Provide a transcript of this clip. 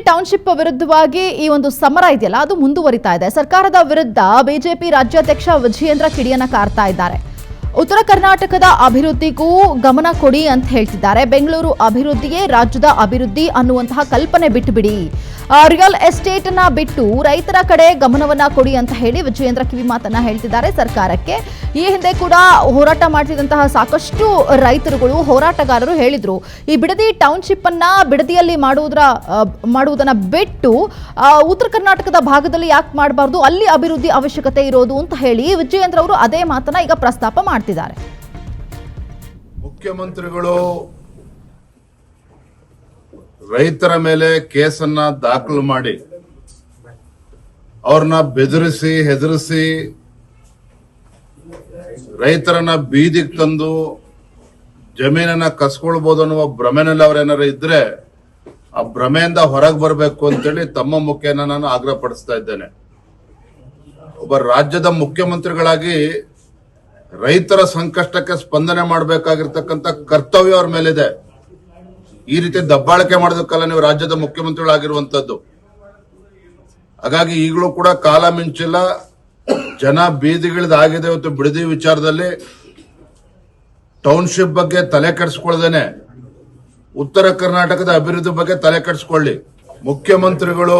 Township ವಿರುದ್ಧವಾಗಿ ಈ ಒಂದು ಸಮರ ಇದೆಯಲ್ಲ ಅದು ಮುಂದುವರಿತಾ ಇದೆ. ಸರ್ಕಾರದ ವಿರುದ್ಧ ಬಿಜೆಪಿ ರಾಜ್ಯಾಧ್ಯಕ್ಷ ವಿಜಯೇಂದ್ರ ಕಿಡಿಯನ್ನ ಕಾರ್ತಾ ಇದ್ದಾರೆ. ಉತ್ತರ ಕರ್ನಾಟಕದ ಅಭಿವೃದ್ಧಿಗೂ ಗಮನ ಕೊಡಿ ಅಂತ ಹೇಳ್ತಿದ್ದಾರೆ. ಬೆಂಗಳೂರು ಅಭಿವೃದ್ಧಿಯೇ ರಾಜ್ಯದ ಅಭಿವೃದ್ಧಿ ಅನ್ನುವಂತಹ ಕಲ್ಪನೆ ಬಿಟ್ಟುಬಿಡಿ, ರಿಯಲ್ ಎಸ್ಟೇಟ್ ನ ಬಿಟ್ಟು ರೈತರ ಕಡೆ ಗಮನವನ್ನ ಕೊಡಿ ಅಂತ ಹೇಳಿ ವಿಜಯೇಂದ್ರ ಕಿವಿ ಮಾತನ್ನ ಹೇಳ್ತಿದ್ದಾರೆ ಸರ್ಕಾರಕ್ಕೆ. ಈ ಹಿಂದೆ ಕೂಡ ಹೋರಾಟ ಮಾಡ್ತಿದ್ದಂತಹ ಸಾಕಷ್ಟು ರೈತರುಗಳು, ಹೋರಾಟಗಾರರು ಹೇಳಿದ್ರು, ಈ ಬಿಡದಿ ಟೌನ್ಶಿಪ್ ಅನ್ನ ಬಿಡದಿಯಲ್ಲಿ ಮಾಡುವುದನ್ನ ಬಿಟ್ಟು ಉತ್ತರ ಕರ್ನಾಟಕದ ಭಾಗದಲ್ಲಿ ಯಾಕೆ ಮಾಡಬಾರ್ದು, ಅಲ್ಲಿ ಅಭಿವೃದ್ಧಿ ಅವಶ್ಯಕತೆ ಇರೋದು ಅಂತ ಹೇಳಿ ವಿಜಯೇಂದ್ರ ಅವರು ಅದೇ ಮಾತನ್ನ ಈಗ ಪ್ರಸ್ತಾಪ ಮಾಡ್ತಿದ್ದಾರೆ. ಮುಖ್ಯಮಂತ್ರಿಗಳು ರೈತರ ಮೇಲೆ ಕೇಸನ್ನ ದಾಖಲು ಮಾಡಿ ಅವ್ರನ್ನ ಬೆದರಿಸಿ ಹೆದರಿಸಿ ರೈತರನ್ನ ಬೀದಿಗೆ ತಂದು ಜಮೀನನ್ನ ಕಸ್ಕೊಳ್ಬಹುದು ಅನ್ನುವ ಭ್ರಮೆನಲ್ಲಿ ಅವ್ರೇನಾರ ಇದ್ರೆ ಆ ಭ್ರಮೆಯಿಂದ ಹೊರಗೆ ಬರಬೇಕು ಅಂತೇಳಿ ತಮ್ಮ ಮುಖೇನ ನಾನು ಆಗ್ರಹ ಪಡಿಸ್ತಾ ಇದ್ದೇನೆ. ಒಬ್ಬ ರಾಜ್ಯದ ಮುಖ್ಯಮಂತ್ರಿಗಳಾಗಿ ರೈತರ ಸಂಕಷ್ಟಕ್ಕೆ ಸ್ಪಂದನೆ ಮಾಡಬೇಕಾಗಿರ್ತಕ್ಕಂಥ ಕರ್ತವ್ಯ ಅವ್ರ ಮೇಲಿದೆ. ಈ ರೀತಿ ದಬ್ಬಾಳಿಕೆ ಮಾಡೋದಕ್ಕಲ್ಲ ನೀವು ರಾಜ್ಯದ ಮುಖ್ಯಮಂತ್ರಿಗಳಾಗಿರುವಂತದ್ದು. ಹಾಗಾಗಿ ಈಗಲೂ ಕೂಡ ಕಾಲ ಮಿಂಚಿಲ್ಲ, ಜನ ಬೀದಿಗಿಳಿದಾಗಿದೆ. ಇವತ್ತು ಬಿಡದಿ ವಿಚಾರದಲ್ಲಿ ಟೌನ್ಶಿಪ್ ಬಗ್ಗೆ ತಲೆ ಕೆಡಿಸ್ಕೊಳ್ದೇನೆ ಉತ್ತರ ಕರ್ನಾಟಕದ ಅಭಿವೃದ್ಧಿ ಬಗ್ಗೆ ತಲೆ ಕೆಡಿಸ್ಕೊಳ್ಳಿ. ಮುಖ್ಯಮಂತ್ರಿಗಳು